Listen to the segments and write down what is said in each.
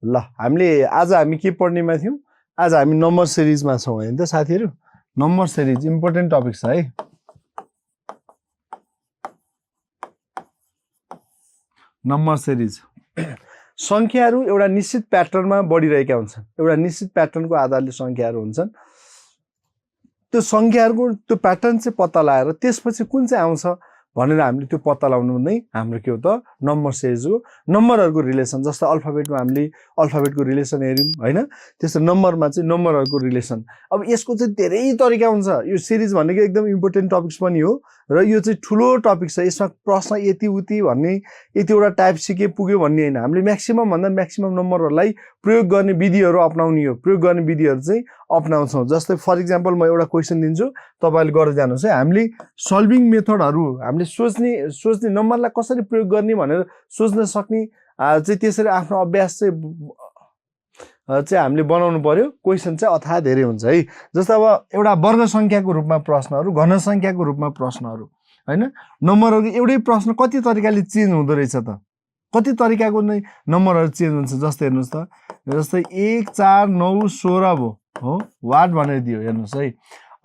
ल हामीले आज हामी के पढ्नेमा थियौं आज हामी नम्बर सिरिजमा छौं हैन त साथीहरु नम्बर सिरिज इम्पोर्टेन्ट टपिक छ है नम्बर सिरिज संख्याहरु एउटा निश्चित प्याटर्नमा बढिरहेका हुन्छन् एउटा निश्चित प्याटर्नको आधारले संख्याहरु हुन्छन् त्यो संख्याहरुको त्यो प्याटर्न चाहिँ पत्ता लगाएर त्यसपछि कुन चाहिँ आउँछ भनेर हामीले त्यो पत्ता लगाउनु नै हाम्रो के हो त नम्बर सिरिज हो नम्बरहरुको रिलेसन जस्तो अल्फाबेटमा हामीले अल्फाबेटको रिलेसन हेर्यौं हैन त्यसै नम्बरमा चाहिँ नम्बरहरुको रिलेसन अब यसको चाहिँ धेरै तरिका हुन्छ यो सिरिज भनेको एकदम इम्पोर्टेन्ट टपिक्स पनि हो र यो चाहिँ ठुलो टपिक छ यसमा प्रश्न यति उति भन्ने यतिवटा टाइप सिके पुग्यो भन्ने हैन हामीले म्याक्सिमम भन्दा म्याक्सिमम नम्बरहरुलाई प्रयोग गर्ने विधिहरु अपनाउने हो प्रयोग गर्ने विधिहरु चाहिँ अपनाउँछौं जस्तै फर एक्जाम्पल म एउटा क्वेशन दिन्छु तपाईले गर्दै जानुस् है हामीले सल्भिङ मेथडहरु हामीले सोच्ने नम्बरलाई कसरी प्रयोग गर्ने भनेर सोच्न सक्ने चाहिँ त्यसरी आफ्नो अभ्यास चाहिँ हामीले बनाउनु पर्यो क्वेशन चाहिँ अथाह धेरै हुन्छ है जस्तो अब एउटा वर्ग संख्याको रूपमा प्रश्नहरु घन संख्याको रूपमा प्रश्नहरु हैन नम्बरहरु एउटै प्रश्न कति तरिकाले चेन्ज हुँदो रहेछ त कति तरिकाको नै नम्बरहरु चेन्ज हुन्छ जस्तै हेर्नुस् त जस्तै 1 4 9 16 हो वाट भनेर दियो हेर्नुस् है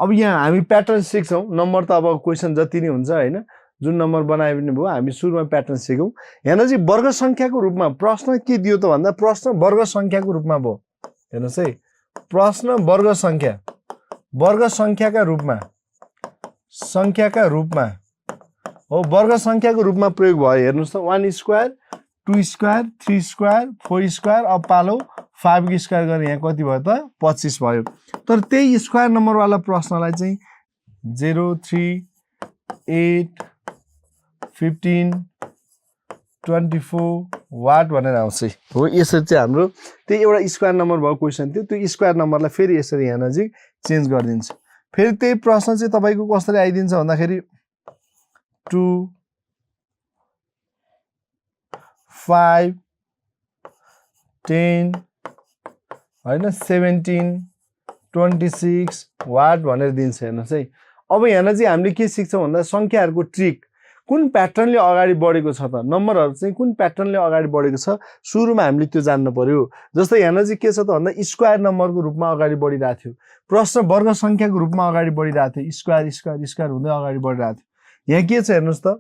अब यहाँ हामी प्याटर्न सिक्छौं नम्बर त अब क्वेशन जति नै हुन्छ हैन जुन नम्बर बनाए पनि भयो हामी सुरुमा प्याटर्न सिकौं यहाँ चाहिँ वर्ग संख्याको रूपमा प्रश्न के दियो त भन्दा प्रश्न वर्ग संख्याको रूपमा भयो हेर्नुस् है प्रश्न वर्ग संख्याका रूपमा हो वर्ग संख्याको रूपमा प्रयोग भयो हेर्नुस् त 1 स्क्वायर 2 स्क्वायर 3 स्क्वायर 4 स्क्वायर अब पालो 5 को स्क्वायर गरे यहाँ कति भयो त 25 भयो तर त्यही स्क्वायर नम्बर वाला प्रश्नलाई चाहिँ 0 3 8 15 24 वाट भनेर आउँछ हो यसरी चाहिँ हाम्रो त्यही एउटा स्क्वायर नम्बर भएको क्वेशन थियो त्यो स्क्वायर नम्बरलाई फेरि यसरी यहाँ नजिक चेन्ज गरिदिन्छ फेरि त्यही प्रश्न चाहिँ तपाईको कसरी आइदिन्छ भन्दाखेरि 2 5 10 हैन 17 26 वाट भनेर दिन्छ हेर्नुस् है अब यहाँ चाहिँ हामीले के सिक्छौं भन्दा संख्याहरुको ट्रिक कुन प्याटर्नले अगाडि बढेको छ त नम्बरहरु चाहिँ कुन प्याटर्नले अगाडि बढेको छ सुरुमा हामीले त्यो जान्न पर्यो जस्तै यहाँ चाहिँ के छ त भन्दा स्क्वायर नम्बरको रूपमा अगाडि बढिरहेको थियो प्रश्न वर्ग संख्याको रूपमा अगाडि बढिरहेको थियो स्क्वायर स्क्वायर स्क्वायर हुँदै अगाडि बढिरहेको थियो यहाँ के छ हेर्नुस् त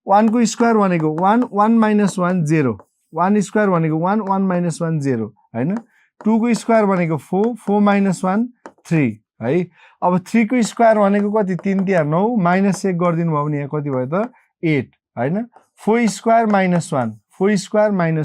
1 को स्क्वायर भनेको 1 1 - 1 0 1 स्क्वायर भनेको 1 1 - 1 0 हैन 2 को स्क्वायर भनेको 4 4 - 1 3 है अब 3 को स्क्वायर भनेको कति 3 3 9 -1 गर्दिनु भयो भने यहाँ कति भयो त 8 हैन 4 स्क्वायर - 1 4 स्क्वायर - 1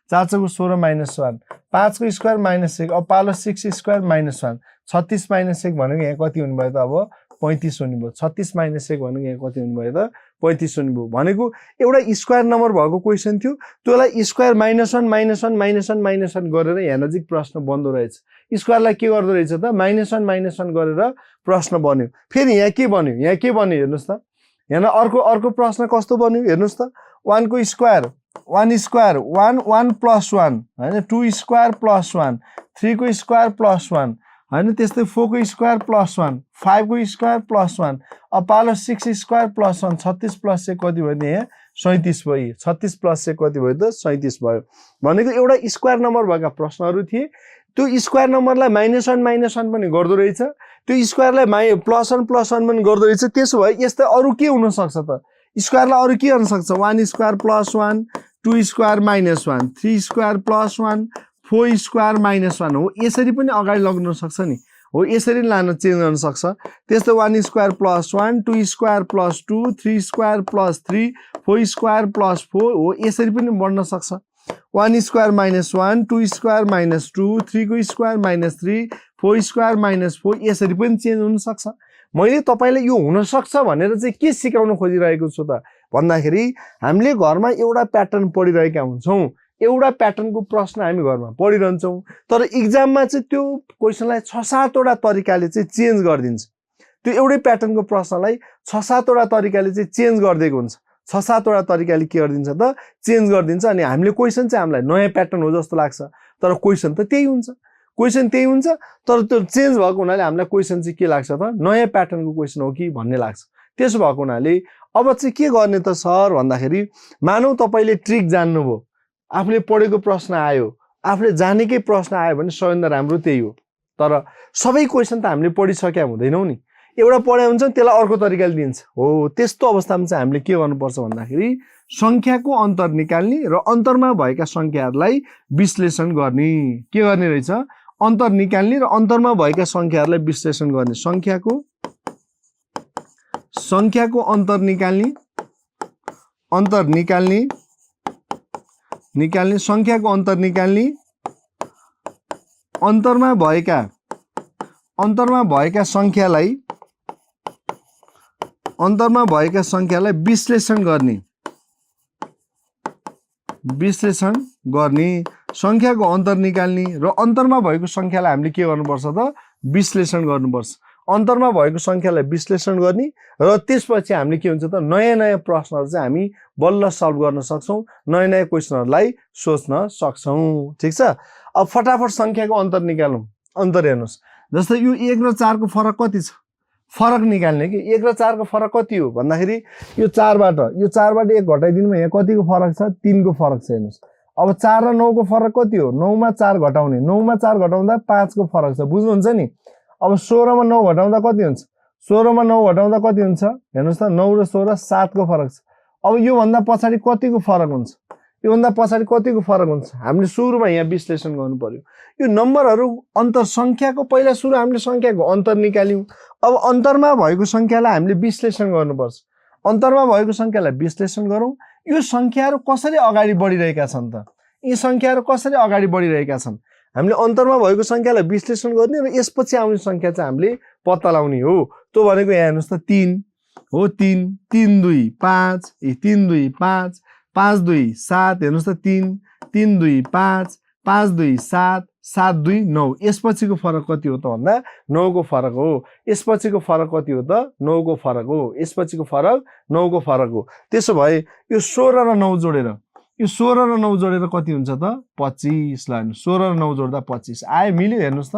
4 को 16 - 1 5 को स्क्वायर -1 अब पालो 6 स्क्वायर - 1 36 - 1 भनेको यहाँ कति हुने भयो त अब 35 हुने भयो 36 - 1 भनेको यहाँ कति हुने भयो त 35 हुने भयो भनेको एउटा स्क्वायर नम्बर भएको क्वेशन थियो त्यसलाई स्क्वायर -1 - 1 गरेर यहाँ नजिक प्रश्न बन्द रहेछ स्क्वायरलाई के गर्दो रहेछ त -1 - 1 गरेर प्रश्न बन्यो फेरि यहाँ के बन्यो हेर्नुस् त यहाँ अर्को प्रश्न कस्तो बन्यो हेर्नुस् त 1 को स्क्वायर 1 स्क्वायर 1 1 + 1 हैन 2 स्क्वायर + 1 3 को स्क्वायर + 1 हैन त्यस्तै 4 को स्क्वायर + 1 5 को स्क्वायर + 1 अब पालो 6 स्क्वायर + 1 36 + 1 कति भयो नि यहाँ 37 भयो 36 + 1 कति भयो त 37 भयो भनेको एउटा स्क्वायर नम्बर भएका प्रश्नहरु थिए त्यो स्क्वायर नम्बरलाई -1 - 1 पनि गर्दो रहेछ त्यो स्क्वायरलाई +1 + 1 पनि गर्दो रहेछ त्यसो भए यस्तै अरु के हुन सक्छ त स्क्वायरलाई अरु के हुन सक्छ 1 स्क्वायर + 1 2 स्क्वायर -1 3 स्क्वायर + 1 4 स्क्वायर -1 हो यसरी पनि अगाडि लग्न सक्छ नि हो यसरी लान चेन्ज गर्न सक्छ त्यस्तै 1 स्क्वायर + 1 2 स्क्वायर + 2 3 स्क्वायर + 3 4 स्क्वायर + 4 हो यसरी पनि बढ्न सक्छ 1 स्क्वायर -1 2 स्क्वायर -2 3 को स्क्वायर -3 4 स्क्वायर -4 यसरी पनि चेन्ज हुन सक्छ मैले तपाईलाई यो हुन सक्छ भनेर चाहिँ के सिकाउन खोजिरहेको छु त भन्दाखेरि हामीले घरमा एउटा प्याटर्न पढिरहेका हुन्छौं एउटा प्याटर्नको प्रश्न हामी घरमा पढिरहन्छौं तर एक्जाममा चाहिँ त्यो क्वेशनलाई 6-7 वटा तरिकाले चाहिँ चेन्ज गर्दिन्छ त्यो एउटै प्याटर्नको प्रश्नलाई 6-7 वटा तरिकाले चाहिँ चेन्ज गर्दिएको हुन्छ 6-7 वटा तरिकाले के गर्दिन्छ त चेन्ज गर्दिन्छ अनि हामीले क्वेशन चाहिँ हामीलाई नयाँ प्याटर्न हो जस्तो लाग्छ तर क्वेशन त त्यही हुन्छ तर त्यो चेन्ज भएको हुनाले हामीलाई क्वेशन चाहिँ के लाग्छ त नयाँ प्याटर्नको क्वेशन हो कि भन्ने लाग्छ त्यसो भएको हुनाले अब चाहिँ के गर्ने त सर भन्दाखेरि मानौ तपाईले ट्रिक जान्नुभयो आफूले पढेको प्रश्न आयो आफूले जानेकै प्रश्न आयो भने सबैभन्दा राम्रो त्यही हो। तर सबै क्वेसन त हामीले पढिसकेका हुँदैनौँ नि, एउटा पढाइ हुन्छ त्यसलाई अर्को तरिकाले दिन्छ हो। त्यस्तो अवस्थामा चाहिँ हामीले के गर्नुपर्छ भन्दाखेरि सङ्ख्याको अन्तर निकाल्ने र अन्तरमा भएका सङ्ख्याहरूलाई विश्लेषण गर्ने। के गर्ने रहेछ? अन्तर निकाल्ने र अन्तरमा भएका सङ्ख्याहरूलाई विश्लेषण गर्ने। सङ्ख्याको अन्तर निकाल्ने सङ्ख्याको अन्तर निकाल्ने, अन्तरमा भएका सङ्ख्यालाई विश्लेषण गर्ने। सङ्ख्याको अन्तर निकाल्ने र अन्तरमा भएको सङ्ख्यालाई हामीले के गर्नुपर्छ त? विश्लेषण गर्नुपर्छ। अन्तरमा भएको सङ्ख्यालाई विश्लेषण गर्ने र त्यसपछि हामीले के हुन्छ त? नयाँ नयाँ प्रश्नहरू चाहिँ हामी बल्ल सल्भ गर्न सक्छौँ, नयाँ नयाँ क्वेसनहरूलाई सोच्न सक्छौँ। ठिक छ। अब फटाफट सङ्ख्याको अन्तर निकालौँ। अन्तर हेर्नुहोस्, जस्तै यो 1 र 4 को फरक कति छ? फरक निकाल्ने कि 1 र 4 को फरक कति हो भन्दाखेरि यो 4 बाट 1 घटाइदिनुमा यहाँ कतिको फरक छ? 3 को फरक छ। हेर्नुहोस्, अब 4 र 9 को फरक कति हो? 9 मा 4 घटाउने, 9 मा 4 घटाउँदा 5 को फरक छ। बुझ्नुहुन्छ नि? अब 16 मा 9 घटाउँदा कति हुन्छ? 16 मा 9 घटाउँदा कति हुन्छ? हेर्नुहोस् त, 9 र 16 7 को फरक छ। अब योभन्दा पछाडि कतिको फरक हुन्छ? योभन्दा पछाडि कतिको फरक हुन्छ? हामीले सुरुमा यहाँ विश्लेषण गर्नु पर्यो। यो नम्बरहरू अन्तर सङ्ख्याको पहिला सुरु हामीले सङ्ख्याको अन्तर निकाल्यौँ। अब अन्तरमा भएको सङ्ख्यालाई हामीले विश्लेषण गर्नुपर्छ। अन्तरमा भएको सङ्ख्यालाई विश्लेषण गरौँ। यो सङ्ख्याहरू कसरी अगाडि बढिरहेका छन् त? यी सङ्ख्याहरू कसरी अगाडि बढिरहेका छन्? हामीले अन्तरमा भएको सङ्ख्यालाई विश्लेषण गर्ने र यसपछि आउने सङ्ख्या चाहिँ हामीले पत्ता लगाउने हो। त्यो भनेको यहाँ हेर्नुहोस् त 3 हो। 3 3 2 5 3 2 5 5 2 7 हेर्नुहोस् त 3 3 2 5 5 2 7 7 2 9। यसपछिको फरक कति हो त भन्दा 9 को फरक हो। यसपछिको फरक कति हो त? 9 को फरक हो। यसपछिको फरक 9 को फरक हो। त्यसो भए यो 16 र 9 जोडेर, यो 16 र 9 जोडेर कति हुन्छ त? 25। ल 16 र 9 जोड्दा 25 आयो। मिल्यो? हेर्नुहोस् त,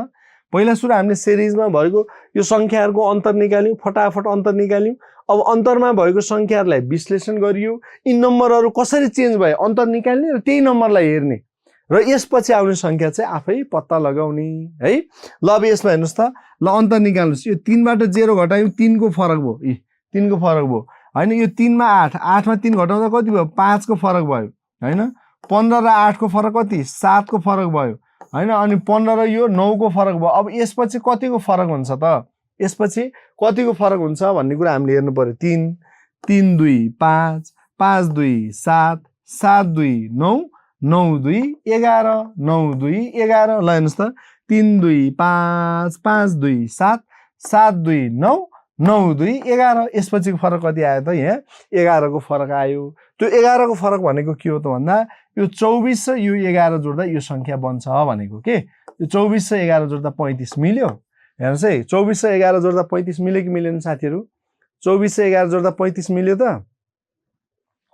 पहिला सुरु हामीले सिरिजमा भएको यो सङ्ख्याहरूको अन्तर निकाल्यौँ, फटाफट अन्तर निकाल्यौँ। अब अन्तरमा भएको सङ्ख्याहरूलाई विश्लेषण गरियो। यी नम्बरहरू कसरी चेन्ज भयो? अन्तर निकाल्ने र त्यही नम्बरलाई हेर्ने र यसपछि आउने सङ्ख्या चाहिँ आफै पत्ता लगाउने है। ल अब यसमा हेर्नुहोस् त, ल अन्तर निकाल्नुहोस्। यो 3 बाट 0 घटायौँ, 3 को फरक भयो। 3 को फरक भयो होइन। यो 3 मा 8, 8 मा 3 घटाउँदा कति भयो? 5 को फरक भयो होइन। 15 र 8 को फरक कति? 7 को फरक भयो होइन। अनि 15 र यो 9 को फरक भयो। अब यसपछि कतिको फरक हुन्छ त? यसपछि कतिको फरक हुन्छ भन्ने कुरा हामीले हेर्नु पर्यो। 3 3 2 5 5 2 7 7 2 9 9 2 11 9 2 11। ल हेर्नुहोस् त, 3 2 5 5 2 7 7 2 9 9 2 11। यसपछिको फरक कति आयो त? यहाँ 11 को फरक आयो। त्यो 11 को फरक भनेको के हो त भन्दा यो 24 र यो 11 जोड्दा यो सङ्ख्या बन्छ भनेको के। यो 24 र 11 जोड्दा 35 मिल्यो। हेर्नुहोस् है, 24 र 11 जोड्दा 35 मिल्यो कि मिलेन साथीहरू? 24 र 11 जोड्दा 35 मिल्यो त?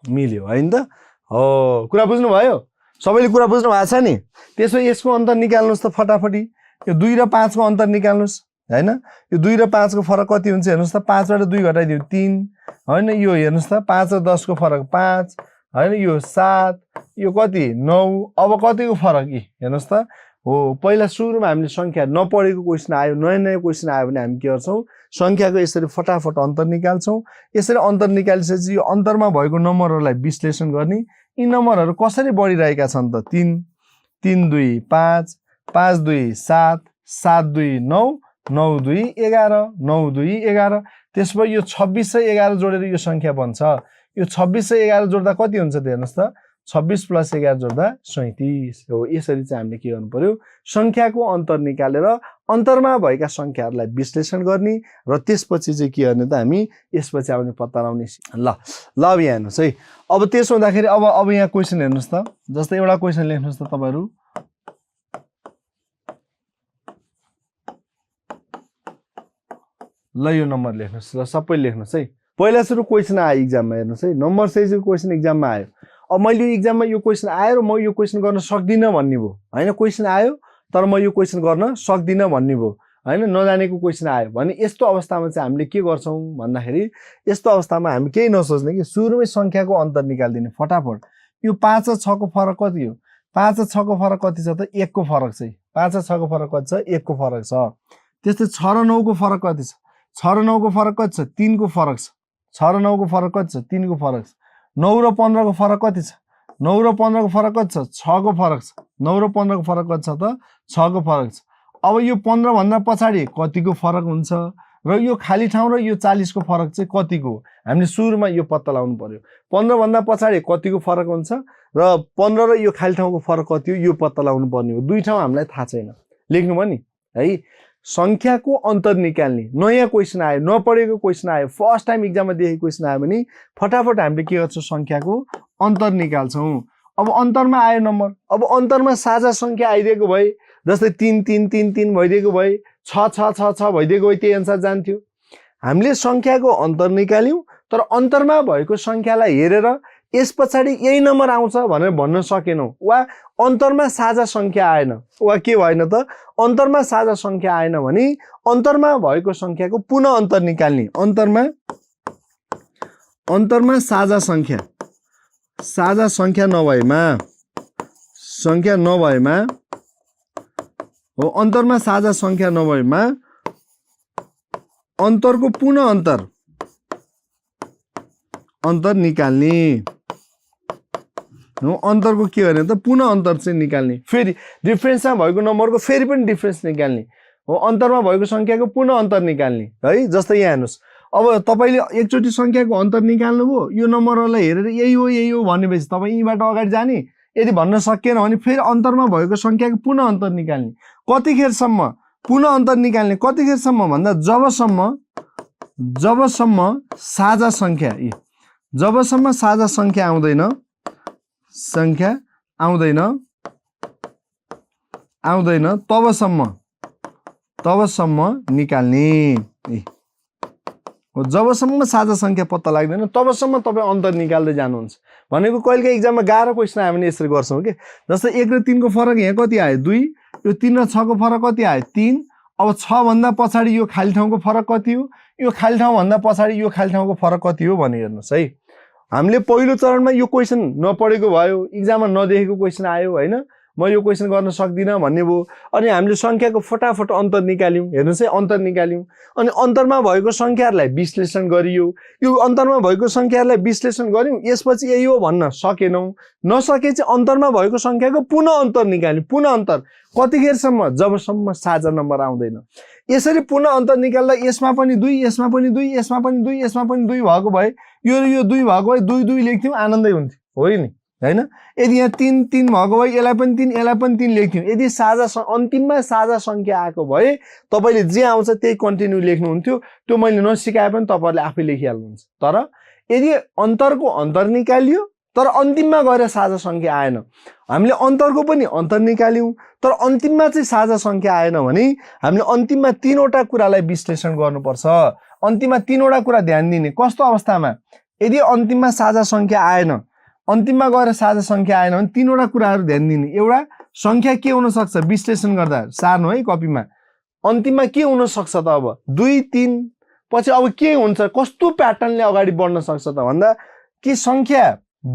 मिल्यो होइन त? हो, कुरा बुझ्नुभयो? सबैले कुरा बुझ्नु भएको छ नि? त्यसो यसको अन्तर निकाल्नुहोस् त फटाफटी। यो 2 र 5 को अन्तर निकाल्नुहोस् होइन। यो 2 र 5 को फरक कति हुन्छ? हेर्नुहोस् त, 5 बाट 2 घटाइदियो 3 होइन। यो हेर्नुहोस् त, 5 र 10 को फरक 5 होइन। यो 7, यो कति? 9। अब कतिको फरक? हेर्नुहोस् त हो। पहिला सुरुमा हामीले सङ्ख्या नपढेको क्वेसन आयो, नयाँ नयाँ क्वेसन आयो भने हामी के गर्छौँ? सङ्ख्याको यसरी फटाफट अन्तर निकाल्छौँ। यसरी अन्तर निकालिसकेपछि यो अन्तरमा भएको नम्बरहरूलाई विश्लेषण गर्ने। यी नम्बरहरू कसरी बढिरहेका छन् त? 3 3 2 5 5 2 7 7 2 9 9 2 11 9 2 11। त्यसपछि यो 26 र 11 जोडेर यो सङ्ख्या बन्छ। यो 26 र 11 जोड्दा कति हुन्छ त? हेर्नुहोस् त, 26 + 11 जोड्दा 37 हो। यसरी चाहिँ हामीले के गर्नु पर्यो? सङ्ख्याको अन्तर निकालेर अन्तरमा भएका सङ्ख्याहरूलाई विश्लेषण गर्ने र त्यसपछि चाहिँ के गर्ने त? हामी यसपछि आउने पत्ता लगाउने। ल अब यहाँ हेर्नुहोस् है। अब त्यसो हुँदाखेरि अब यहाँ क्वेसन हेर्नुहोस् त। जस्तै एउटा क्वेसन लेख्नुहोस् त तपाईँहरू। ल यो नम्बर लेख्नुहोस्। ल सबै लेख्नुहोस् है। पहिला सुरु क्वेसन आयो इक्जाममा। हेर्नुहोस् है, नम्बर साइजको क्वेसन इक्जाममा आयो। अब मैले यो इक्जाममा यो क्वेसन आयो र म यो क्वेसन गर्न सक्दिनँ भन्ने भयो होइन। क्वेसन आयो तर म यो क्वेसन गर्न सक्दिनँ भन्ने भयो होइन। नजानेको क्वेसन आयो भने यस्तो अवस्थामा चाहिँ हामीले के गर्छौँ भन्दाखेरि यस्तो अवस्थामा हामी केही नसोच्ने कि सुरुमै सङ्ख्याको अन्तर निकालिदिने फटाफट। यो 5 र 6 को फरक कति हो? 5 र 6 को फरक कति छ त 1 को फरक छ 5 र 6 को फरक कति छ 1 को फरक छ त्यस्तै 6 र 9 को फरक कति छ 6 र 9 को फरक कति छ 3 को फरक छ 6 र 9 को फरक कति छ 3 को फरक छ 9 र 15 को फरक कति छ 9 र 15 को फरक कति छ 6 को फरक छ 9 र 15 को फरक कति छ त 6 को फरक छ अब यो 15 भन्दा पछाडी कतिको फरक हुन्छ र यो खाली ठाउँ र यो 40 को फरक चाहिँ कतिको हो हामीले सुरुमा यो पत्ता लगाउनु पर्यो 15 भन्दा पछाडी कतिको फरक हुन्छ र 15 र यो खाली ठाउँको फरक कति हो यो पत्ता लगाउनु पर्ने हो दुई ठाउँ हामीलाई थाहा छैन लेख्नु भयो नि है संख्याको अन्तर निकाल्ने नयाँ क्वेशन आयो नपढेको क्वेशन आयो फर्स्ट टाइम एक्जाममा देखेको क्वेशन आयो भने फटाफट हामीले के गर्छौं संख्याको अन्तर निकाल्छौं अब अन्तरमा आयो नम्बर अब अन्तरमा साझा संख्या आइदिएको भए जस्तै 3 3 3 3 भइदिएको भए 6 6 6 6 भइदिएको भए त्यही अनुसार जान्थ्यो हामीले संख्याको अन्तर निकाल्यौं तर अन्तरमा भएको संख्यालाई हेरेर यस पछाडी यही नम्बर आउँछ भनेर भन्न सकेनौं वा अन्तरमा साझा संख्या आएन वा के भएन त अन्तरमा साझा संख्या आएन भने अन्तरमा भएको संख्याको पुनः अन्तर निकाल्ने अन्तरमा साझा संख्या नभएमा हो अन्तरमा साझा संख्या नभएमा अन्तरको पुनः अन्तर निकाल्ने हो अन्तरको के गर्ने त पुनः अन्तर चाहिँ निकाल्ने फेरि डिफरेन्समा भएको नम्बरको फेरि पनि डिफरेन्स निकाल्ने हो अन्तरमा भएको संख्याको पुनः अन्तर निकाल्ने है जस्तै यहाँ हेर्नुस् अब तपाईले एकचोटी संख्याको अन्तर निकाल्नुभयो यो नम्बरलाई हेरेर यही हो भनेपछि तपाई यहीबाट अगाडि जाने यदि भन्न सकिएन भने फेरि अन्तरमा भएको संख्याको पुनः अन्तर निकाल्ने कतिखेरसम्म पुनः अन्तर निकाल्ने कतिखेरसम्म भन्दा जबसम्म साझा संख्या आउँदैन तबसम्म निकाल्ने हो जबसम्म साझा संख्या पत्ता लाग्दैन तबसम्म तपाई अन्तर निकाल्दै जानुहुन्छ भनेको कहिलेकाहीँ एक्जाममा गाह्रो क्वेशन आयो भने यसरी गर्छौं के जस्तै 1 र 3 को फरक यहाँ कति आयो 2 यो 3 र 6 को फरक कति आयो 3 अब 6 भन्दा पछाडी यो खाली ठाउँको फरक कति हो यो खाली ठाउँ भन्दा पछाडी यो खाली ठाउँको फरक कति हो भने हेर्नुस् है हामीले पहिलो चरणमा यो क्वेशन नपढेको भयो एक्जाममा नदेखेको क्वेशन आयो हैन म यो क्वेशन गर्न सक्दिन भन्ने भो अनि हामीले संख्याको फटाफट अन्तर निकाल्यौं हेर्नुस् है अन्तर निकाल्यौं अनि अन्तरमा भएको संख्याहरुलाई विश्लेषण गरियो यो अन्तरमा भएको संख्याहरुलाई विश्लेषण गर्यौं यसपछि यही हो भन्न सकेनौं नसके चाहिँ अन्तरमा भएको संख्याको पुनः अन्तर निकाल्यौं पुनः अन्तर कतिखेरसम्म जबसम्म साझा नम्बर आउँदैन यसरी पुनः अन्तर निकाल्दा यसमा पनि 2 यसमा पनि 2 यसमा पनि 2 यसमा पनि 2 भएको भए यो 2 भएको भए 2 2 लेख्थ्यौं आनन्दै हुन्थ्यो हो नि हैन यदि यहाँ 3 3 भएको भए यसलाई पनि 3 लेख्थ्यौं यदि साझा अन्तिममा साझा संख्या आएको भए तपाईले जे आउँछ त्यही कन्टिन्यू लेख्नुहुन्थ्यो त्यो मैले नसिकाए पनि तपाईहरुले आफै लेखिहाल्नुहुन्छ तर यदि अन्तरको अन्तर निकालियो तर अन्तिममा गएर साझा संख्या आएन हामीले अन्तरको पनि अन्तर निकाल्यौं तर अन्तिममा चाहिँ साझा संख्या आएन भने हामीले अन्तिममा 3 वटा कुरालाई विश्लेषण गर्नुपर्छ अन्तिममा 3 वटा कुरा ध्यान दिने कस्तो अवस्थामा यदि अन्तिममा साझा संख्या आएन अन्तिममा गएर साझा संख्या आएन भने 3 वटा कुराहरु ध्यान दिने एउटा संख्या के हुन सक्छ विश्लेषण गर्दा सार्नु है कपीमा अन्तिममा के हुन सक्छ त अब 2 3 पछि अब के हुन्छ कस्तो प्याटर्नले अगाडि बढ्न सक्छ त भन्दा के संख्या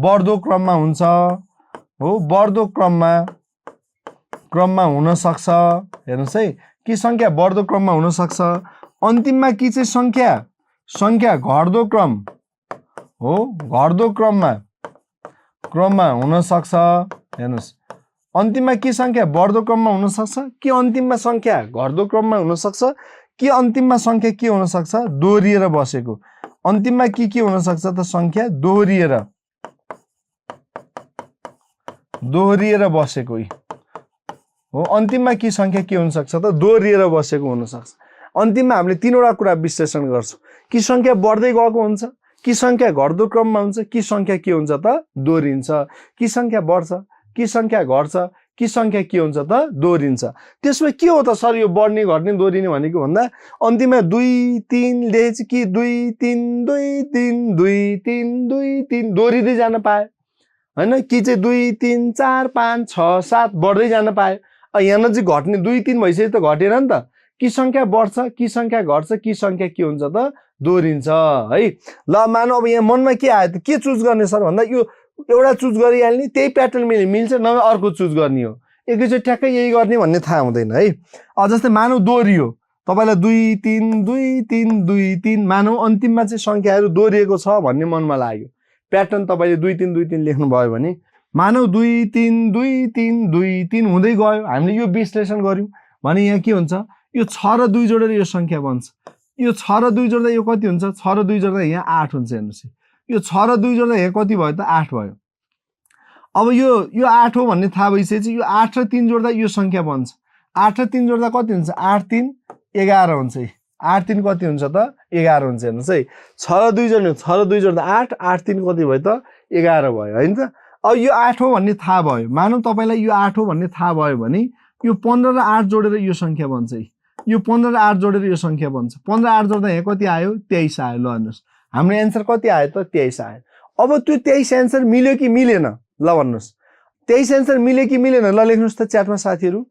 बढ्दो क्रममा हुन्छ हो बढ्दो क्रममा हुन सक्छ हेर्नुस् है के संख्या बढ्दो क्रममा हुन सक्छ अन्तिममा के चाहिँ संख्या घट्दो क्रम हो घट्दो क्रममा हुन सक्छ हेर्नुस् अन्तिममा के संख्या बढ्दो क्रममा हुन सक्छ के अन्तिममा संख्या घट्दो क्रममा हुन सक्छ के अन्तिममा संख्या के हुन सक्छ दोहोरिएर बसेको अन्तिममा के हुन सक्छ त संख्या दोहोरिएर बसेको हो अन्तिममा के संख्या के हुन सक्छ त दोहोरिएर बसेको हुन सक्छ अन्तिममा हामीले 3 वटा कुरा विश्लेषण गर्छौं कि संख्या बढ्दै गएको हुन्छ कि संख्या घट्दो क्रममा हुन्छ कि संख्या के हुन्छ त दोहोरिन्छ कि संख्या बढ्छ कि संख्या घट्छ कि संख्या के हुन्छ त दोहोरिन्छ त्यसमा के हो त सर यो बढ्ने घट्ने दोहोरिने भनेको भन्दा अन्तिममा 2 3 लेख कि 2 3 2 3 2 3 2 3 दोहोरिदै जान पाए हैन कि चाहिँ 2 3 4 5 6 7 बढ्दै जान पाए यहाँ चाहिँ घट्ने 2 3 भइसक्यो त घटेन नि त कि संख्या बढ्छ कि संख्या घट्छ कि संख्या के हुन्छ त दोहोरिन्छ है ल मानौ अब यहाँ मनमा के आयो त के चुज गर्ने सर भन्दा यो एउटा चुज गरिहाल्ने त्यही प्याटर्न मिल्छ नभए अर्को चुज गर्ने हो एकैचोटि ठ्याक्कै यही गर्ने भन्ने थाहा हुँदैन है जस्तै मानौ दोहोरियो तपाईलाई 2 3 2 3 2 3 मानौ अन्तिममा चाहिँ संख्याहरू दोहोरिएको छ भन्ने मनमा लाग्यो प्याटर्न तपाईले 2 3 2 3 लेख्नु भयो भने मानौ 2 3 2 3 2 3 हुँदै गयो हामीले यो विश्लेषण गर्यौं भने यहाँ के हुन्छ यो 6 र 2 जोडेर यो संख्या बन्छ यो 6 र 2 जोड्दा यो कति हुन्छ 6 र 2 जोड्दा यहाँ 8 हुन्छ हेर्नुस् यो 6 र 2 जोड्दा यहाँ कति भयो त 8 भयो अब यो 8 हो भन्ने थाहा भइसकेपछि यो 8 र 3 जोड्दा यो संख्या बन्छ 8 र 3 जोड्दा कति हुन्छ 8 3 11 हुन्छ 8 3 कति हुन्छ त 11 हुन्छ हेर्नुस् है 6 र 2 जोड्नु 6 र 2 जोड्दा 8 8 3 कति भयो त 11 भयो हैन त अब यो 8 हो भन्ने थाहा भयो मानौ तपाईलाई यो 8 हो भन्ने थाहा भयो भने यो 15 र 8 जोडेर यो संख्या बन्छ है यो 15 र 8 जोडेर यो संख्या बन्छ 15 8 जोड्दा यहाँ कति आयो 23 आयो ल हेर्नुस् हाम्रो एन्सर कति आयो त 23 आयो अब त्यो 23 एन्सर मिल्यो कि मिलेन ल भन्नुस् 23 एन्सर मिल्यो कि मिलेन ल लेख्नुस् त च्याटमा साथीहरु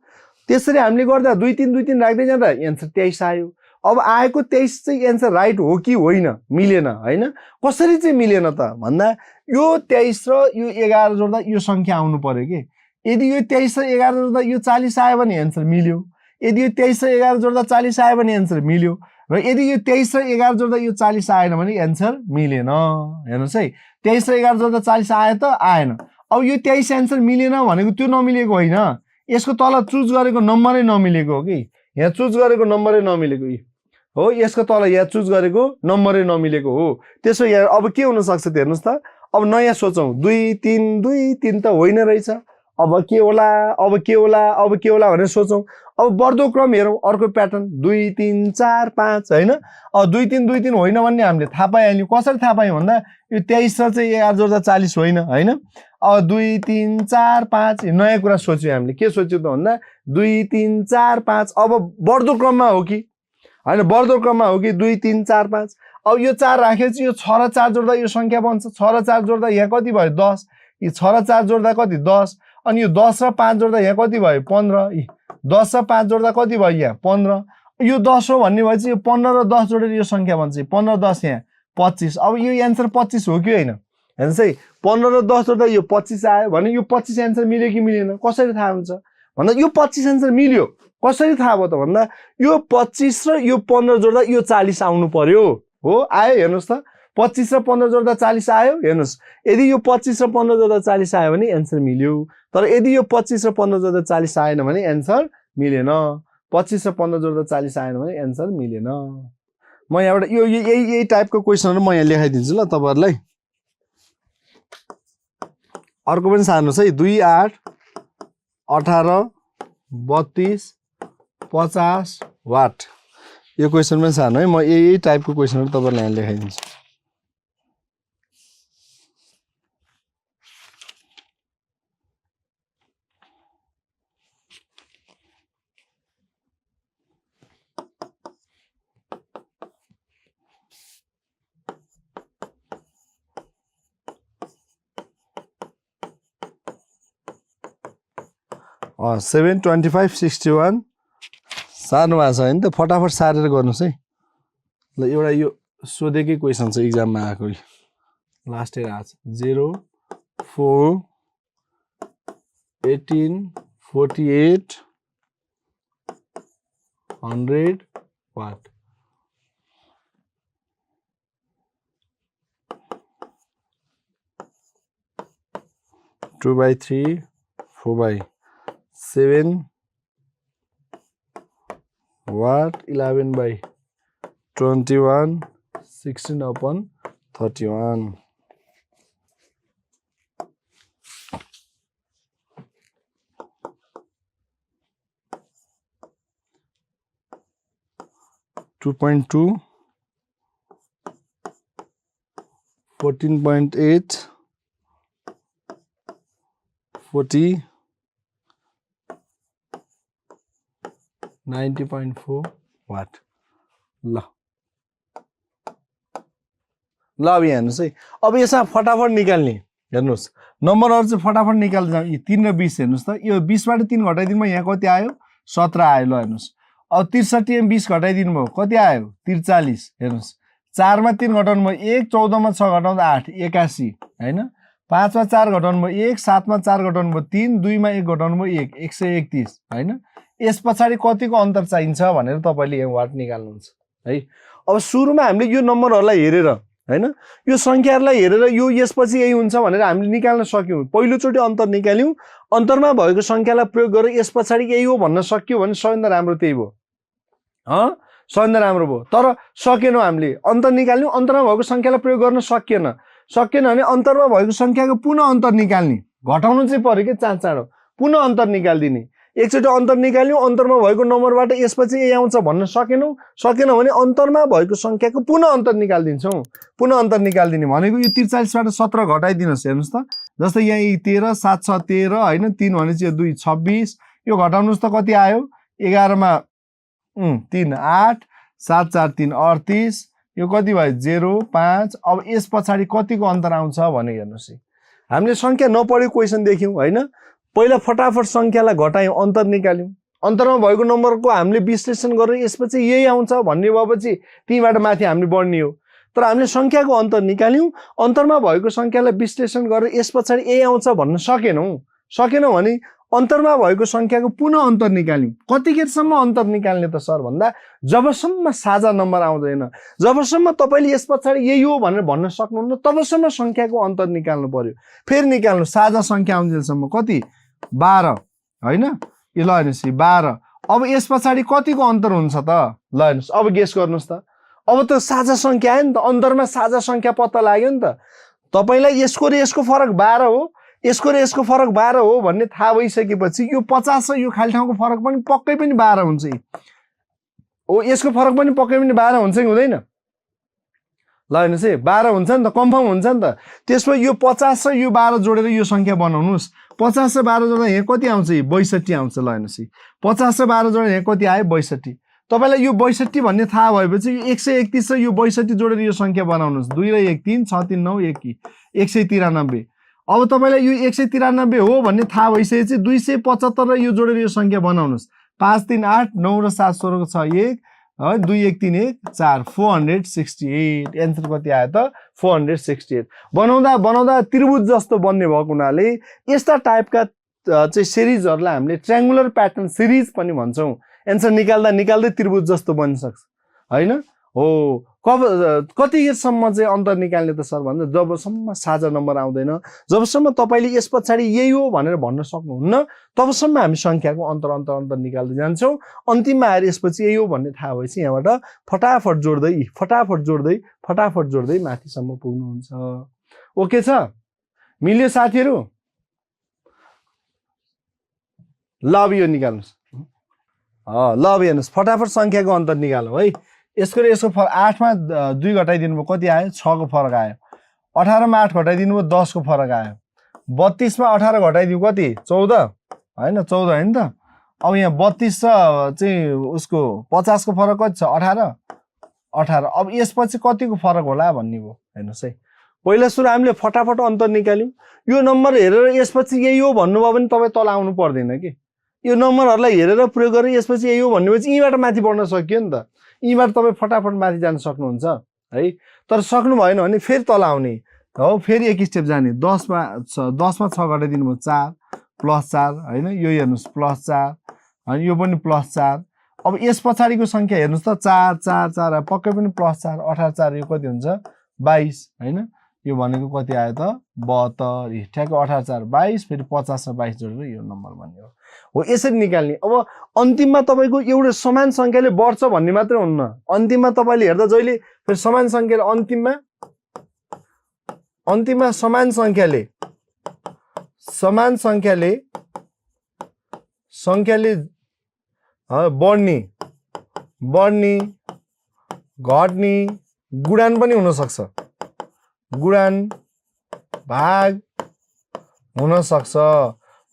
त्यसरी हामीले गर्दा 2 3 2 3 राख्दै जाँदा एन्सर 23 आयो अब आएको 23 चाहिँ एन्सर राइट हो कि होइन मिलेन हैन कसरी चाहिँ मिलेन त भन्दा यो 23 र यो 11 जोड्दा यो संख्या आउनु पर्यो के यदि यो 23 र 11 जोड्दा यो 40 आयो भने एन्सर मिल्यो यदि यो 23 र 11 जोड्दा 40 आयो भने एन्सर मिल्यो र यदि यो 23 र 11 जोड्दा यो 40 आएन भने एन्सर मिलेन हेर्नुस् है 23 र 11 जोड्दा 40 आयो त आएन अब यो 23 एन्सर मिलेन भनेको त्यो नमिलेको होइन यसको तल चुज गरेको नम्बरै नमिलेको हो कि यहाँ चुज गरेको नम्बरै नमिलेको हो यसको तल यहाँ चुज गरेको नम्बरै नमिलेको हो त्यसो यहाँ अब के हुन सक्छ त हेर्नुस् त अब नयाँ सोचौं 2 3 2 3 त होइन रहेछ अब के होला अब के होला अब के होला भनेर सोचौं अब बढ्दो क्रम हेरौं अर्को प्याटर्न 2 3 4 5 हैन अब 2 3 2 3 होइन भन्ने हामीले थाहा पाइहाल्यौं कसरी थाहा पायौं भन्दा यो 23 र चाहिँ 11 जोड्दा 40 होइन हैन अब 2 3 4 5 नयाँ कुरा सोच्यौं हामीले के सोच्यौं त भन्दा 2 3 4 5 अब बढ्दो क्रममा हो कि हैन बढ्दो क्रममा हो कि 2 3 4 5 अब यो 4 राखेपछि यो 6 र 4 जोड्दा यो संख्या बन्छ 6 र 4 जोड्दा यहाँ कति भयो 10 यो 6 र 4 जोड्दा कति 10 अनि यो 10 र 5 जोड्दा यहाँ कति भयो 15 10 र 5 जोड्दा कति भयो यहाँ 15 यो 10 हो भन्ने भएपछि यो 15 र 10 जोडेर यो संख्या बन्छ 15 10 यहाँ 25 अब यो एन्सर 25 हो कि हैन हेर्नुस् है 15 र 10 जोड्दा यो 25 आयो भने यो 25 एन्सर मिल्यो कि मिलेन कसरी थाहा हुन्छ भन्दा यो 25 एन्सर मिल्यो कसरी थाहा भयो त भन्दा यो 25 र यो 15 जोड्दा यो 40 आउनु पर्यो हो आयो हेर्नुस् त 25 र 15 जोड्दा 40 आयो हेर्नुस् यदि यो 25 र 15 जोड्दा 40 आयो भने एन्सर मिल्यो तर यदि यो 25 र 15 जोड्दा 40 आएन भने एन्सर मिलेन 25 र 15 जोड्दा 40 आएन भने एन्सर मिलेन म यहाँबाट यो यही टाइपको क्वेशनहरु म यहाँ लेखाइदिन्छु ल तपाईहरुलाई अर्को पनि सार्नुस् है 2 8 18 32 50 वाट यो क्वेशन पनि सार्नु है म यही टाइपको क्वेशनहरु तपाईहरुलाई यहाँ लेखाइदिन्छु अ 7 25 61 सार्नु भएको छ हैन त फटाफट सारेर गर्नुस् है ल एउटा यो सोधेकै क्वेशन छ एक्जाममा आएको लास्ट इयर आज 0 4 18 48 100 what two by 3 4 by 7 watt 11 by 21 16 upon 31 2.2 14.8 40 90.4 what ल अब यहाँ हेर्नुस् है अब यसमा फटाफट निकाल्ने हेर्नुस् नम्बरहरु चाहिँ फटाफट निकाल्दै जाऊ 3 र 20 हेर्नुस् त यो 20 बाट 3 घटाइदिनुमा यहाँ कति आयो 17 आयो ल हेर्नुस् अब 63 मा 20 घटाइदिनु भयो कति आयो 43 हेर्नुस् 4 मा 3 घटाउनु भयो 1 14 मा 6 घटाउँदा 8 81 हैन 5 मा 4 घटाउनु भयो 1, 7 मा 4 घटाउनु भयो 3, 2 मा 1 घटाउनु भयो 1, 131 हैन। यस पछाडि कतिको अन्तर चाहिन्छ भनेर तपाईले यहाँ वाट निकाल्नुहुन्छ है। अब सुरुमा हामीले यो नम्बरहरुलाई हेरेर हैन, यो संख्याहरुलाई हेरेर यो यसपछि यही हुन्छ भनेर हामीले निकाल्न सक्यौं। पहिलो चोटी अन्तर निकाल्यौं, अन्तरमा भएको संख्यालाई प्रयोग गरेर यस पछाडि यही हो भन्न सक्यो भने सबैभन्दा राम्रो त्यही भयो। सबैभन्दा राम्रो भयो। तर सकेनौं, हामीले अन्तर निकाल्यौं, अन्तरमा भएको संख्यालाई प्रयोग गर्न सकेन भने अन्तरमा भएको संख्याको पुनः अन्तर निकाल्ने, घटाउनु चाहिँ पर्यो के चाँडो, पुनः अन्तर निकाल्दिने। एकचोटि अन्तर निकाल्यौं, अन्तरमा भएको नम्बरबाट यसपछि यही आउँछ भन्न सकेन भने अन्तरमा भएको संख्याको पुनः अन्तर निकाल्दिन्छौं। पुनः अन्तर निकाल्दिने भनेको यो 43 बाट 17 घटाइदिनुस्। हेर्नुस् त, जस्तै यहाँ 13, 7 6 13 हैन, 3 भनेपछि यो 2 26, यो घटाउनुस् त कति आयो, 11 मा 3 8, 7 4 3 38, यो कति भयो 0 5। अब यस पछाडि कतिको अन्तर आउँछ भने हेर्नुस् है, हामीले संख्या नपढेको क्वेशन देख्यौं हैन। पहिला फटाफट संख्यालाई घटायौं, अन्तर निकाल्यौं, अन्तरमा भएको नम्बरको हामीले विश्लेषण गरेर यसपछि यही आउँछ भन्ने भएपछि त्यहीबाट माथि हामीले बढ्ने हो। तर हामीले संख्याको अन्तर निकाल्यौं, अन्तरमा भएको संख्यालाई विश्लेषण गरेर यस पछाडि यही आउँछ भन्न सकेनौं भने अन्तरमा भएको संख्याको पुनः अन्तर निकाल्यौं। कतिखेरसम्म अन्तर निकाल्ने त सर भन्दा जबसम्म साझा नम्बर आउँदैन, जबसम्म तपाईले यस पछाडि यही हो भनेर भन्न सक्नुहुन्न तबसम्म संख्याको अन्तर निकाल्नु पर्यो। फेरि निकाल्नु, साझा संख्या आउँजेलसम्म कति 12 हैन। यो ल हेर्नुस् 12। अब यस पछाडि कतिको अन्तर हुन्छ त, ल हेर्नुस् अब गेस गर्नुस् त। अब त साझा संख्या आयो नि त, अन्तरमा साझा संख्या पत्ता लाग्यो नि त। तपाईलाई यसको र यसको फरक 12 हो, यसको र यसको फरक 12 हो भन्ने थाहा भइसकेपछि यो 50 र यो खाली ठाउँको फरक पनि पक्कै पनि 12 हुन्छ। ओ यसको फरक पनि पक्कै पनि 12 हुन्छ कि हुँदैन, ल हेर्नुस् है 12 हुन्छ नि त, कन्फर्म हुन्छ नि त। त्यसपछि यो 50 र यो 12 जोडेर यो संख्या बनाउनुस्। 50 र 12 जोडेर यहाँ कति आउँछ, 62 आउँछ। ल हेर्नुस् है 50 र 12 जोडेर यहाँ कति आयो 62। तपाईलाई यो 62 भन्ने थाहा भएपछि यो 131 र यो 62 जोडेर यो संख्या बनाउनुस्। 2 र 1 3 6 3 9 1 193। अब तपाईलाई यो 193 हो भन्ने थाहा भइसकेपछि 275 र यो जोडेर यो संख्या बनाउनुस्। 5 3 8 9 र 7 16 6 1 है 2 1 3 1 4 468। एन्सर कति आयो त 468। बनाउँदा त्रिभुज जस्तो बन्ने भएको हुनाले यस्ता टाइपका चाहिँ सिरिजहरुलाई हामीले ट्रायंगुलर प्याटर्न सिरिज पनि भन्छौं। एन्सर निकाल्दै त्रिभुज जस्तो बन्न सक्छ हैन। हो कतिसम्म चाहिँ अन्तर निकाल्ने त सर भन्दा जबसम्म साझा नम्बर आउँदैन, जबसम्म तपाईले यस पछाडि यही हो भनेर भन्न सक्नुहुन्न तबसम्म हामी संख्याको अन्तर निकाल्दै जान्छौं। अन्तिममा आएर यसपछि यही हो भन्ने थाहा भएपछि यहाँबाट फटाफट जोड्दै माथिसम्म पुग्नुहुन्छ। ओके छ, मिल्यो साथीहरु? ल अब यो निकाल्नुस्। ल अब हेर्नुस्, फटाफट संख्याको अन्तर निकालौं है। यसको र यसको फरक 8 मा 2 घटाइदिनु भयो कति आयो 6 को फरक आयो। 18 मा 8 घटाइदिनु भयो 10 को फरक आयो। 32 मा 18 घटाइदियो कति 14 हैन, 14 हैन त। अब यहाँ 32 र चाहिँ उसको 50 को फरक कति छ 18। अब यसपछि कतिको फरक होला भन्ने भयो। हेर्नुस् है, पहिला सुरु हामीले फटाफट अन्तर निकाल्यौं। यो नम्बर हेरेर यसपछि यही हो भन्नुभयो भने तपाई तल आउनु पर्दैन के। यो नम्बरहरुलाई हेरेर प्रयोग गरेर यसपछि यही हो भन्नेपछि यहीबाट माथि बढ्न सक्यो नि त। यहीबाट तपाई फटाफट माथि जान सक्नुहुन्छ है। तर सक्नु भएन भने फेरि तल आउने हो, फेरि एक स्टेप जाने। 10 मा 6 घटाइदिनु भयो 4 प्लस 4 हैन। यो हेर्नुस् प्लस 4 अनि यो पनि प्लस 4। अब यस पछाडीको संख्या हेर्नुस् त 4 4 4 पक्कै पनि प्लस 4 18 4 यो कति हुन्छ 22 हैन। यो भनेको कति आयो त 72। ठ्याक्क 18 4 22 फेरि 50 र 22 जोडेर यो नम्बर बन्यो हो। यसरी निकाल्ने। अब अन्तिममा तपाईको एउटा समान संख्याले बढ्छ भन्ने मात्र हुन्न, अन्तिममा तपाईले हेर्दा जहिले फेरि समान संख्याले अन्तिममा समान संख्याले बढ्ने घट्ने गुणान पनि हुन सक्छ, गुणान भाग हुन सक्छ।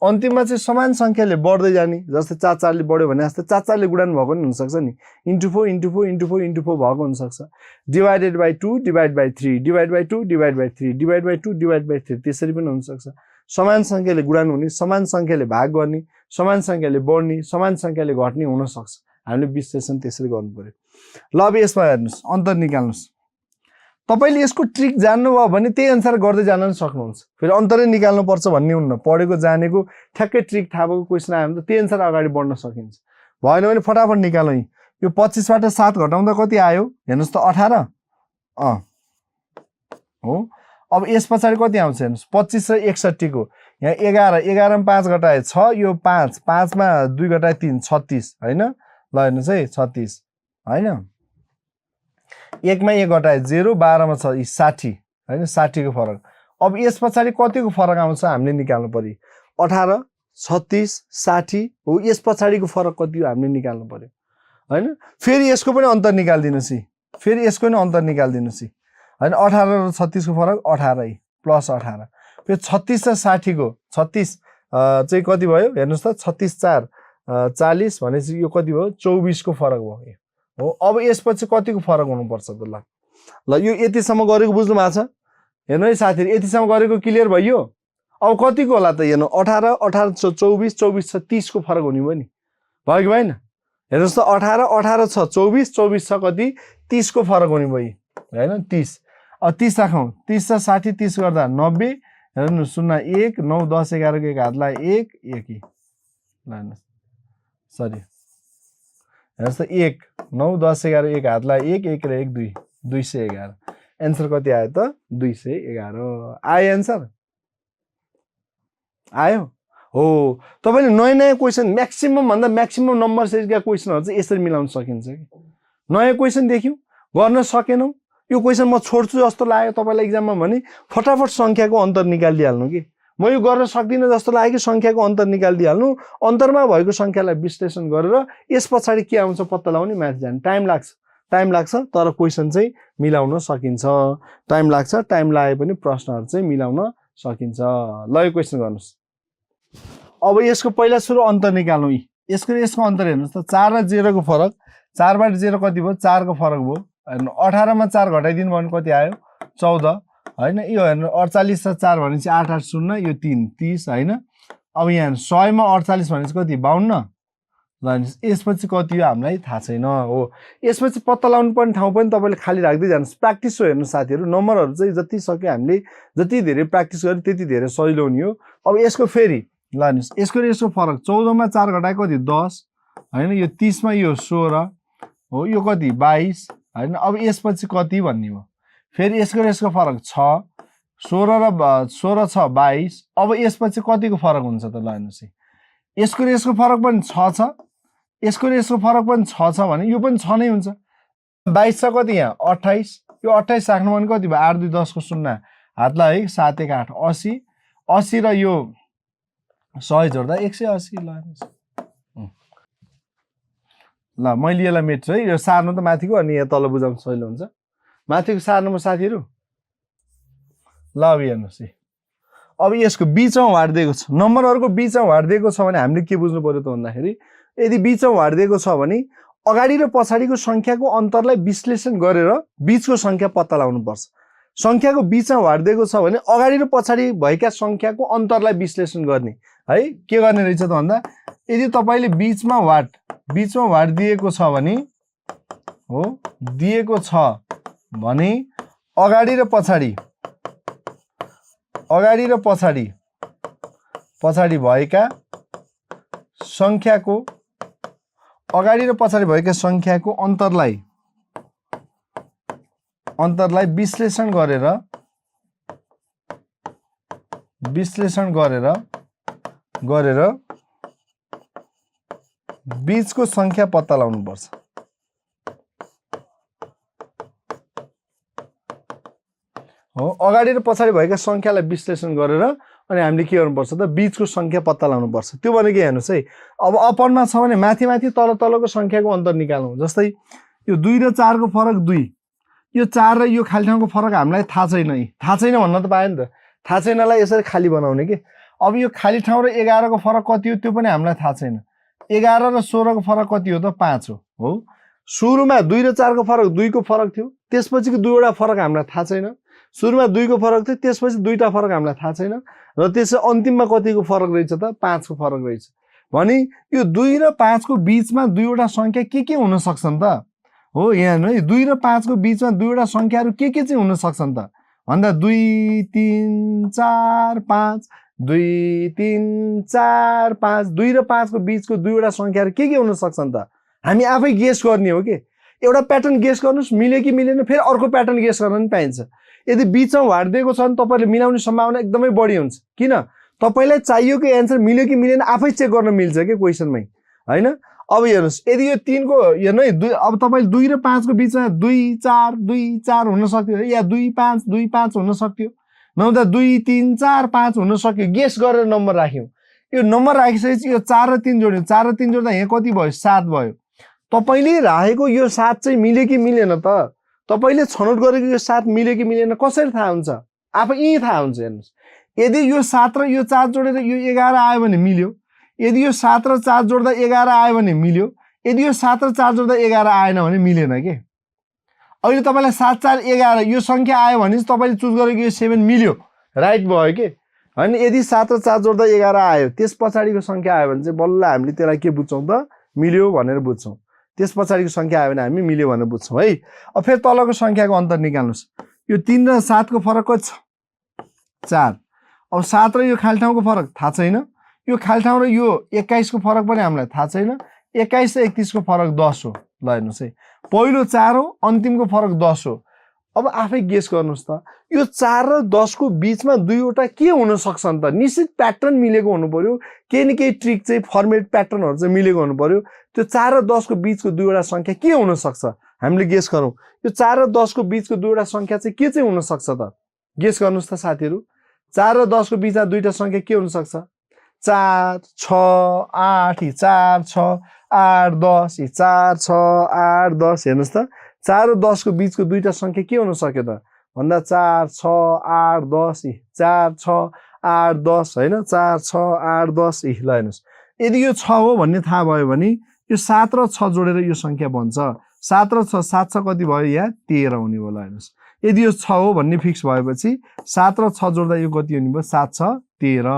अन्तिममा चाहिँ समान संख्याले बढ्दै जाने। जस्तै 4 4 ले बढ्यो भने जस्तै 4 4 ले गुणन भएको पनि हुन सक्छ नि। * 4 * 4 * 4 * 4 भएको हुन सक्छ। Divided by 2 divide by 3 divide by 2 divide by 3 divide by 2 divide by 3 त्यसरी पनि हुन सक्छ। समान संख्याले गुणन हुने, समान संख्याले भाग गर्ने, समान संख्याले बढ्ने, समान संख्याले घट्ने हुन सक्छ। हामीले विश्लेषण त्यसरी गर्नु पर्यो। ल अब यसमा हेर्नुस्, अन्तर निकाल्नुस्। तपाईले यसको ट्रिक जान्नुभयो भने त्यही अनुसार गर्दै जान पनि सक्नुहुन्छ फेरि अन्तरै निकाल्नु पर्छ भन्ने हुन्न पढेको जानेको ठ्याक्कै ट्रिक थाहा भएको क्वेसन आयो भने त त्यही अनुसार अगाडि बढ्न सकिन्छ भएन भने फटाफट निकालौँ यो 25 बाट 7 घटाउँदा कति आयो हेर्नुस् त 18 हो अब यस पछाडि कति आउँछ हेर्नुस् 25 र 61 को यहाँ 11 11 मा 5 घटाए 6 यो 5 5 मा 2 घटाए 3 36 हैन ल हेर्नुस् है 36 हैन 1 मा 1 घटाए 0 12 मा छ 60 हैन 60 को फरक अब यस पछाडि कतिको फरक आउँछ हामीले निकाल्नु पर्यो 18 36 60 हो यस पछाडिको फरक कति हो हामीले निकाल्नु पर्यो हैन फेरि यसको पनि अन्तर निकाल्दिनुस् फेरि यसको पनि अन्तर निकाल्दिनुस् हैन 18 र 36 को फरक 18 प्लस 18 फेरि 36 र 60 को 36 चाहिँ कति भयो हेर्नुस् त 36 4 40 भनेपछि यो कति भयो 24 को फरक भयो हो अब यसपछि कतिको फरक हुनुपर्छ त ल यो यतिसम्म गरेको बुझ्नु भएको छ हेर्नु है साथीहरु यतिसम्म गरेको क्लियर भयो अब कतिको होला त हेर्नु 18 18 24 24 छ 30 को फरक हुने भयो नि भयो कि भएन हेर्नुस् त 18 18 छ 24 24 छ कति 30 को फरक हुने भयो हैन 30 अब 30 राखौं 30 र 60 30 गर्दा 90 हेर्नु 0 1 9 10 11 को एक हातलाई 1 1 ल सरी हेर्नुस् त 1 9 10 11 एक हातलाई 1 1 र 1 2 211 आन्सर कति आयो त 211 आयो आन्सर आयो हो तपाईले नयाँ नयाँ क्वेशन म्याक्सिमम भन्दा म्याक्सिमम नम्बर साइजका क्वेशनहरु चाहिँ यसरी मिलाउन सकिन्छ कि नयाँ क्वेशन देख्यौ गर्न सकेनौ यो क्वेशन म छोड्छु जस्तो लाग्यो तपाईलाई एक्जाममा भने फटाफट संख्याको अन्तर निकालिदिहाल्नु कि म यो गर्न सक्दिन जस्तो लाग्यो कि संख्याको अन्तर निकालिदिहाल्नु अन्तरमा भएको संख्यालाई विश्लेषण गरेर यस पछाडी के आउँछ पत्ता लगाउने म्याथ जान टाइम लाग्छ तर क्वेशन चाहिँ मिलाउन सकिन्छ टाइम लागे पनि प्रश्नहरु चाहिँ मिलाउन सकिन्छ ल यो क्वेशन गर्नुस् अब यसको पहिला सुरु अन्तर निकालौं यसको अन्तर हेर्नुस् त 4 र 0 को फरक 4 बाट 0 कति भयो 4 को फरक भयो हेर्नु 18 मा 4 घटाइदिनु भने कति आयो 14 हैन यो हेर्नु 48 र 4 भनेपछि 8 8 0 यो 3 30 हैन अब यहाँ 100 मा 48 भनेपछि कति 52 ल यसपछि कति हो हामीलाई थाहा छैन हो यसपछि पत्ता लगाउनु पर्ने ठाउँ पनि तपाईले खाली राख्दै जानुस् प्र्याक्टिस हो हेर्नु साथीहरु नम्बरहरु चाहिँ जति सक्यो हामीले जति धेरै प्र्याक्टिस गरे त्यति धेरै सजिलो हुने हो अब यसको फेरि ल हेर्नुस् यसको फरक 14 मा 4 घटाए कति 10 हैन यो 30 मा यो 16 हो यो कति 22 हैन अब यसपछि कति भन्ने हो फेरि यसको फरक 6 16 र 16 छ 22 अब यसपछि कतिको फरक हुन्छ त ल हेर्नुस् यसको फरक पनि 6 छ यसको फरक पनि 6 छ भने यो पनि 6 नै हुन्छ 22 छ कति यहाँ 28 यो 28 राख्नु भने कति भयो 8 2 10 को 0 हातलाई 7 1 8 80 80 र यो 100 जोड्दा 180 ल ल मैले यसलाई मेट्छु है यो सार्नु त माथिको अनि यहाँ तल बुझाउन सजिलो हुन्छ माथिको सार्नुमा साथीहरु ल अब हेर्नुस् है अब यसको बीचमा वाट दिएको छ नम्बरहरुको बीचमा वाट दिएको छ भने हामीले के बुझ्नु पर्यो त भन्दाखेरि यदि बीचमा वाट दिएको छ भने अगाडि र पछाडीको संख्याको अन्तरलाई विश्लेषण गरेर बीचको संख्या पत्ता लगाउनु पर्छ संख्याको बीचमा वाट दिएको छ भने अगाडि र पछाडी भएका संख्याको अन्तरलाई विश्लेषण गर्ने है के गर्ने रहेछ त भन्दा यदि तपाईले बीचमा वाट दिएको छ भने हो दिएको छ भने अगाडि र पछाडी भएका संख्याको अन्तरलाई विश्लेषण गरेर बीचको संख्या पत्ता लगाउनु पर्छ हो अगाडि र पछाडी भएका संख्यालाई विश्लेषण गरेर अनि हामीले के गर्नु पर्छ त बीचको संख्या पत्ता लगाउनु पर्छ त्यो भनेको हेर्नुस् है अब अपनमा छ भने माथि तलको संख्याको अन्तर निकाल्नु जस्तै यो 2 र 4 को फरक 2 यो 4 र यो खाली ठाउँको फरक हामीलाई थाहा छैन भन्न त पायो नि त थाहा छैनलाई यसरी खाली बनाउने के अब यो खाली ठाउँ र 11 को फरक कति हो त्यो पनि हामीलाई थाहा छैन 11 र 16 को फरक कति हो त 5 हो सुरुमा 2 र 4 को फरक 2 को फरक थियो त्यसपछिको दुईवटा फरक हामीलाई थाहा छैन सुरुमा 2 को फरक थियो त्यसपछि दुईटा फरक हामीलाई थाहा छैन र त्यसै अन्तिममा कतिको फरक रहेछ त 5 को फरक रहेछ भने यो 2 र 5 को बीचमा दुईवटा संख्या के हुन सक्छन् त हो यहाँ हेर्नु है 2 र 5 को बीचमा दुईवटा संख्याहरू के चाहिँ हुन सक्छन् त भन्दा 2 3 4 5 2 3 4 5 2 र 5 को बीचको दुईवटा संख्याहरू के हुन सक्छन् त हामी आफै गेस गर्ने हो के एउटा प्याटर्न गेस गर्नुस् मिल्यो कि मिलेन फेरि अर्को प्याटर्न गेस गर्न पनि पाइन्छ यदि बीचमा वाट दिएको छ भने तपाईले मिलाउने सम्भावना एकदमै बढी हुन्छ किन तपाईलाई चाहिएको एन्सर मिल्यो कि मिलेन आफै चेक गर्न मिल्छ के क्वेशनमै हैन अब हेर्नुस् यदि यो 3 को हेर्नु है अब तपाईले 2 र 5 को बीचमा 2 4 2 4 हुन सक्थ्यो या 2 5 2 5 हुन सक्थ्यो नहुँदा 2 3 4 5 हुन सक्यो गेस गरेर नम्बर राख्यौ यो नम्बर राखिसकेपछि यो 4 र 3 जोड्यौ 4 र 3 जोड्दा यहाँ कति भयो 7 भयो तपाईले राखेको यो 7 चाहिँ मिल्यो कि मिलेन त तपाईले छनौट गरेको यो 7 मिल्यो कि मिलेन कसरी थाहा हुन्छ आफै यही थाहा हुन्छ हेर्नुस् यदि यो 7 र यो 4 जोडेर यो 11 आयो भने मिल्यो यदि यो 7 र 4 जोड्दा 11 आयो भने मिल्यो यदि यो 7 र 4 जोड्दा 11 आएन भने मिलेन के अहिले तपाईलाई 7 4 11 यो संख्या आयो भने तपाईले चुज गरेको यो 7 मिल्यो राइट भयो के हैन यदि 7 र 4 जोड्दा 11 आयो त्यस पछाडीको संख्या आयो भने चाहिँ बल्ल हामीले त्यसलाई के बुझ्छौं त मिल्यो भनेर बुझ्छौं त्यस पछाडीको संख्या आयो भने हामी मिल्यो भनेर बुझ्छौं है अब फेरि तलको संख्याको अन्तर निकाल्नुस् यो 3 र 7 को फरक कति छ 4 अब 7 र यो खाली ठाउँको फरक थाहा छैन यो खाली ठाउँ र यो 21 को फरक पनि हामीलाई थाहा छैन 21 र 31 को फरक 10 हो ल हेर्नुस् है पहिलो 4 हो अन्तिमको फरक 10 हो अब आफै गेस गर्नुस् त यो 4 र 10 को बीचमा दुईवटा के हुन सक्छन् त निश्चित प्याटर्न मिलेको हुनु पर्यो केही न केही ट्रिक चाहिँ फर्मेट प्याटर्नहरु चाहिँ मिलेको हुनु पर्यो त्यो 4 र 10 को बीचको दुईवटा संख्या के हुन सक्छ हामीले गेस गरौँ यो 4 र 10 को बीचको दुईवटा संख्या चाहिँ के चाहिँ हुन सक्छ त गेस गर्नुस् त साथीहरु 4 र 10 को बीचमा दुईटा संख्या के हुन सक्छ 4 6 8 4 6 8 10 4 6 8 10 हेर्नुस् त 4 र 10 को बीचको दुईटा संख्या के हुन सक्यो त भन्दा 4 6 8 10 4 6 8 10 हैन 4 6 8 10 ल हेर्नुस् यदि यो 6 हो भन्ने थाहा भयो भने यो 7 र 6 जोडेर यो संख्या बन्छ 7 र 6 7 6 कति भयो यहाँ 13 हुने भयो ल हेर्नुस् यदि यो 6 हो भन्ने फिक्स भएपछि 7 र 6 जोड्दा यो कति हुने भयो 7 6 13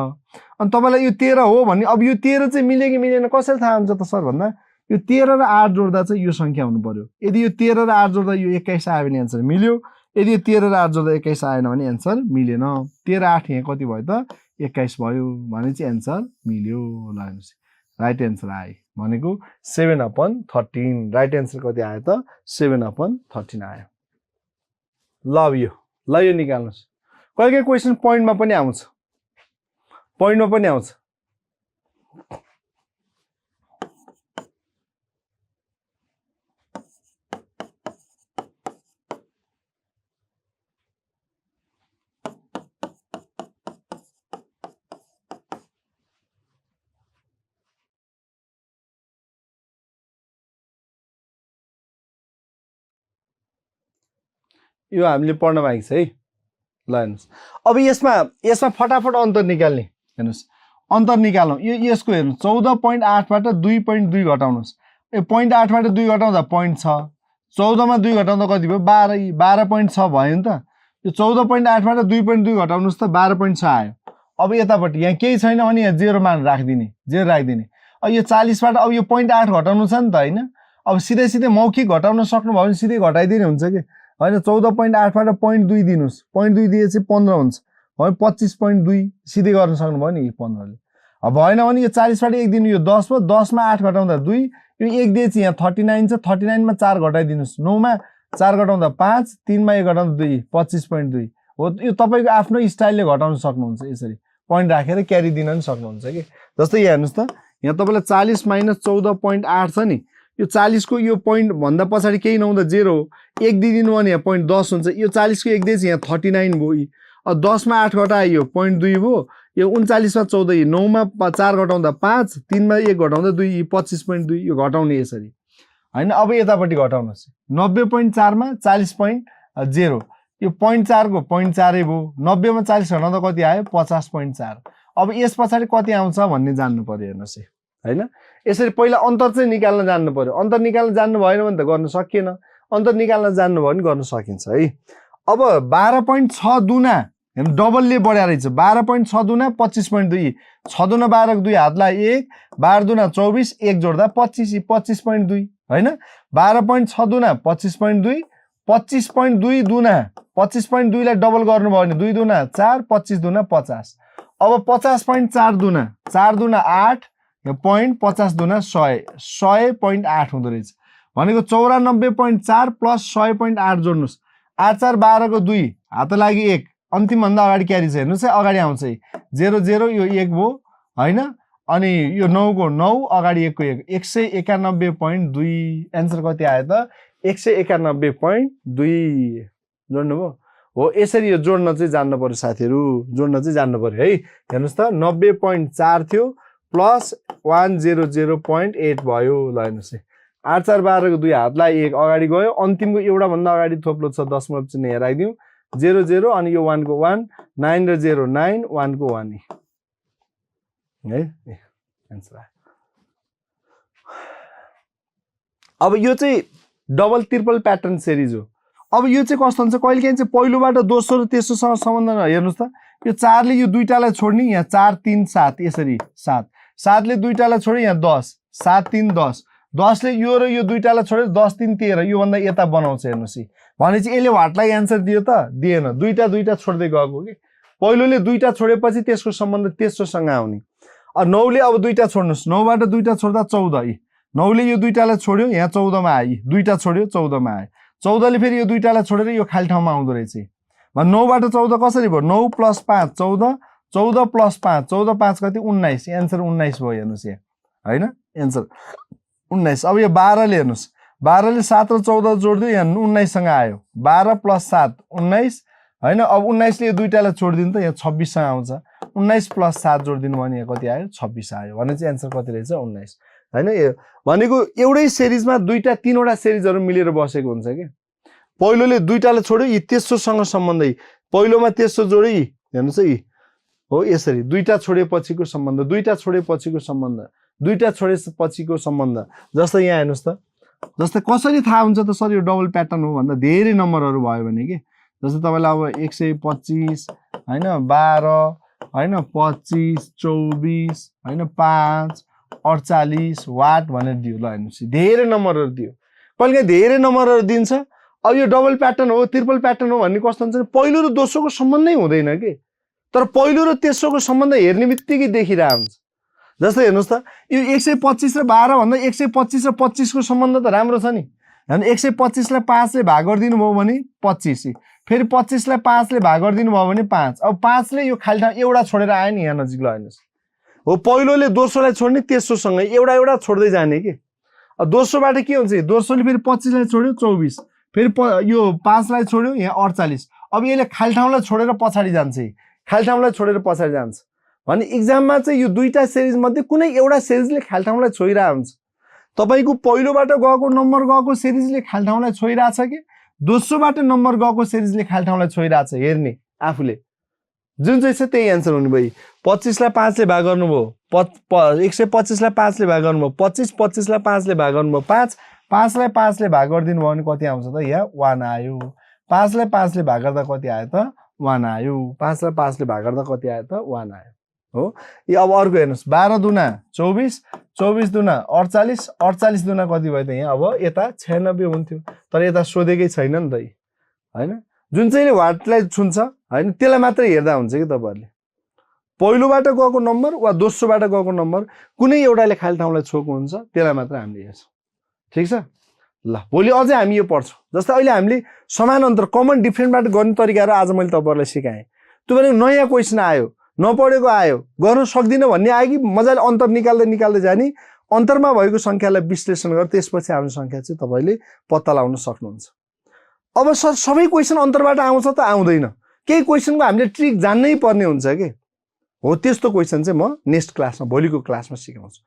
अनि तपाईलाई यो 13 हो भने अब यो 13 चाहिँ मिल्यो कि मिलेन कसरी थाहा हुन्छ त सर भन्दा यो 13 र 8 जोड्दा चाहिँ यो संख्या हुनु पर्यो यदि यो 13 र 8 जोड्दा यो 21 आयो भने आन्सर मिल्यो यदि यो 13 र 8 जोड्दा 21 आएन भने आन्सर मिलेन 13 8 यहाँ कति भयो त 21 भयो भने चाहिँ आन्सर मिल्यो ल हेर्नुस् राइट आन्सर आयो भनेको 7/13 राइट आन्सर कति आयो त 7/13 आयो ल यो निकाल्नुस् कहिले क्वेशन पोइन्टमा पनि आउँछ यो हामीले पढ्न बाँकी छ है ल हेर्नुस् अब यसमा फटाफट अन्तर निकाल्ने हेर्नुस् अन्तर निकालौं यो यसको हेर्नु 14.8 बाट 2.2 घटाउनुस् ए 0.8 बाट 2 घटाउँदा 0.6 14 मा 2 घटाउँदा कति भयो 12.6 भयो नि त यो 14.8 बाट 2.2 घटाउनुस् त 12.6 आयो अब यतापट्टि यहाँ केही छैन भने यहाँ 0 मान राख्दिने 0 राख्दिने अब यो 40 बाट अब यो 0.8 घटाउनु छ नि त हैन अब सिधै मौखिक घटाउन सक्नु भयो भने सिधै घटाइदिने हुन्छ के हैन 14.8 बाट 0.2 दिनुस् 0.2 दिएपछि 15 हुन्छ भयो 25.2 सिधै गर्न सक्नु भयो नि 15 ले अब भएन भने यो 40 बाट 1 दिनु यो 10 भयो 10 मा 8 घटाउँदा 2 यो 1 दिएपछि यहाँ 39 छ 39 मा 4 घटाइदिनुस् 9 मा 4 घटाउँदा 5 3 मा 1 घटाउँदा 2 25.2 हो यो तपाईको आफ्नो स्टाइलले घटाउन सक्नुहुन्छ यसरी पॉइन्ट राखेर क्यारी दिन पनि सक्नुहुन्छ के जस्तै यहाँ हेर्नुस् त यहाँ तपाईलाई 40 - 14.8 छ नि यो 40 को यो पोइन्ट भन्दा पछाडी केही नहुँदा 0 हो 1 दिदिनु भने यहाँ पोइन्ट 10 हुन्छ यो 40 को 1 दिएपछि यहाँ 39 भयो अब 10 मा 8 घटायो 0.2 भयो यो 39 मा 14 9 मा 4 घटाउँदा 5 3 मा 1 घटाउँदा 2 25.2 यो घटाउने यसरी हैन अब यतापट्टि घटाउनुस् 90.4 मा 40.0 यो 0.4 को 0.4 भयो 90 मा 40 घटाउँदा कति आयो 50.4 अब यस पछाडी कति आउँछ भन्ने जान्नु पर्यो हेर्नुस् हैन यसरी पहिला अन्तर चाहिँ निकाल्न जान्नु पर्यो अन्तर निकाल्न जान्नु भएन भने त गर्न सकिएन अन्तर निकाल्न जान्नु भयो भने गर्न सकिन्छ है अब 12.6 दुना हेर्नु डबलले बढ्या रहेछ 12.6 दुना 25.2 6 दुना 12 को 2 हातलाई 1 12 दुना 24 1 जोड्दा 25 25.2 हैन 12.6 दुना 25.2 25.2 दुना 25.2 लाई डबल गर्नुभयो भने 2 दुना 4 25 दुना 50 अब 50.4 दुना 4 दुना 8 यो पोइन्ट 50 दुना 100 100.8 हुँदो रहेछ भनेको 94.4 प्लस 100.8 जोड्नुस् 8 4 12 को 2 हात लागि 1 अन्तिम भन्दा अगाडि क्यारी छ हेर्नुस् है अगाडि आउँछ 0 0 यो 1 भयो हैन अनि यो 9 को 9 अगाडि 1 को 1 191.2 आन्सर कति आयो त 191.2 जोड्नु भयो हो यसरी यो जोड्न चाहिँ जान्नु पर्यो साथीहरु जोड्न चाहिँ जान्नु पर्यो है हेर्नुस् त 90.4 थियो प्लस 100.8 भयो ल हेर्नुस् है 8 4 12 को 2 हातलाई 1 अगाडि गयो अन्तिमको एउटा भन्दा अगाडि थोप्लो छ दशमलव चिन्ह हेराइदिऊ 0 0 अनि यो 1 को 1 9 र 0 9 1 को 1 है आन्सर आयो अब यो चाहिँ डबल ट्रिपल प्याटर्न सिरिज हो अब यो चाहिँ कस्तो हुन्छ कहिलेकाहीँ चाहिँ पहिलोबाट दोस्रो र तेस्रोसँग सम्बन्ध हेर्नुस् त यो 4 ले यो दुईटालाई छोड्ने यहाँ 4 3 7 यसरी 7 7 ले दुईटालाई छोड्यो यहाँ 10 7 3 10 10 ले यो र यो दुईटालाई छोडेर 10 3 13 यो भन्दा यता बनाउँछ हेर्नुस् है भनेपछि यसले व्हाटलाई आन्सर दियो त दिएन दुईटा छोड्दै गएको के पहिलोले दुईटा छोडेपछि त्यसको सम्बन्ध तेस्रोसँग आउने अब 9 ले अब दुईटा छोड्नुस् 9 बाट दुईटा छोड्दा 14 9 ले यो दुईटालाई छोड्यो यहाँ 14 मा आयो दुईटा छोड्यो 14 मा आयो 14 ले फेरि यो दुईटालाई छोडेर यो खाली ठाउँमा आउँदो रहेछ 9 बाट 14 कसरी भयो 9 + 5 14 14 + 5 14 5 कति 19 आन्सर 19 भयो हेर्नुस् यहाँ हैन आन्सर 19 अब यो 12 ले हेर्नुस् 12 ले 7 र 14 जोड्दियो यहाँ 19 सँग आयो 12 + 7 19 हैन अब 19 ले यो दुईटालाई छोड्दिनु त यहाँ 26 सँग आउँछ 19 + 7 जोड्दिनु भने यहाँ कति आयो 26 आयो भने चाहिँ आन्सर कति रहेछ 19 हैन यो भनेको एउटै सिरिजमा दुईटा तीनवटा सिरिजहरु मिलेर बसेको हुन्छ के पहिलोले दुईटालाई छोड्यो यी तेस्रोसँग सम्बन्ध पहिलोमा तेस्रो जोड्यो हेर्नुस् है हो यसरी दुईटा छोडेपछिको सम्बन्ध दुईटा छोडेपछिको सम्बन्ध दुईटा छोडेपछिको सम्बन्ध जस्तै यहाँ हेर्नुस् त जस्तै कसरी थाहा हुन्छ त सर यो डबल प्याटर्न हो भन्दा धेरै नम्बरहरु भयो भने के जस्तै तपाईलाई अब 125 हैन 12 हैन 25 24 हैन 5 48 वाट भनेर दियो ल हेर्नुस् धेरै नम्बरहरु दियो कहिले धेरै नम्बरहरु दिन्छ अब यो डबल प्याटर्न हो ट्रिपल प्याटर्न हो भन्ने कस्तो हुन्छ पहिलो र दोस्रोको सम्बन्धै हुँदैन के तर पहिलो र तेस्रोको सम्बन्ध हेर्ने बित्तिकै देखिरा हुन्छ जस्तै हेर्नुस् त यो 125 र 12 भन्दा 125 र 25 को सम्बन्ध त राम्रो छ नि हैन 125 लाई 5 ले भाग गरिदिनु भयो भने 25 फेरि 25 लाई 5 ले भाग गरिदिनु भयो भने 5 अब 5 ले यो खाली ठाउँ एउटा छोडेर आयो नि यहाँ नजिक ल हेर्नुस् हो पहिलोले दोस्रोलाई छोड्ने तेस्रोसँग एउटा एउटा छोड्दै जाने के अब दोस्रोबाट के हुन्छ दोस्रोले फेरि 25 लाई छोड्यो 24 फेरि यो 5 लाई छोड्यो यहाँ 48 अब यसले खाली ठाउँलाई छोडेर पछाडी जान्छ खाली ठाउँलाई छोडेर पछाडी जान्छ भने एक्जाममा चाहिँ यो दुईटा सिरिज मध्ये कुनै एउटा सिरिजले खाली ठाउँलाई छोइरा हुन्छ तपाईको पहिलोबाट गएको नम्बर गएको सिरिजले खाली ठाउँलाई छोइराछ के दोस्रोबाट नम्बर गएको सिरिजले खाली ठाउँलाई छोइराछ हेर्ने आफुले जुन चाहिँ छ त्यही आन्सर हुने भयो 25 लाई 5 ले भाग गर्नुभयो 125 लाई 5 ले भाग गर्नुभयो 25 25 लाई 5 ले भाग गर्नुभयो 5 5 लाई 5 ले भाग गरिदिनु भयो भने कति आउँछ त यहाँ 1 आयो 5 लाई 5 ले भाग गर्दा कति आयो त 1 आयो 5 लाई 5 ले भाग गर्दा कति आयो त 1 आयो हो यो अब अर्को हेर्नुस् 12 दुना 24 24 दुना 48 48 दुना कति भयो त यहाँ अब यता 96 हुन्थ्यो तर यता सोधेकै छैन नि त हैन जुन चाहिँले व्हाटलाई छुन्छ हैन त्यसलाई मात्र हेर्दा हुन्छ कि तपाईहरुले पहिलोबाट गएको नम्बर वा दोस्रोबाट गएको नम्बर कुनै एउटाले खाली ठाउँलाई छोएको हुन्छ त्यसलाई मात्र हामीले हेर्छौं ठीक छ ल भोलि अझै हामी यो पढ्छौं जस्तै अहिले हामीले समान अन्तर कमन डिफरेन्टबाट गर्ने तरिकाहरु आज मैले तपाईहरुलाई सिकाएँ त्यो भने नयाँ क्वेशन आयो नपढेको आयो गर्न सक्दिन भन्ने आयो कि मजाले अन्तर निकाल्दै जाने अन्तरमा भएको संख्यालाई विश्लेषण गरेर त्यसपछि आउने संख्या चाहिँ तपाईले पत्ता लगाउन सक्नुहुन्छ अब सर सबै क्वेशन अन्तरबाट आउँछ त आउँदैन केही क्वेशनको हामीले ट्रिक जान्नै पर्ने हुन्छ के हो त्यस्तो क्वेशन चाहिँ म नेक्स्ट क्लासमा भोलिको क्लासमा सिकाउँछु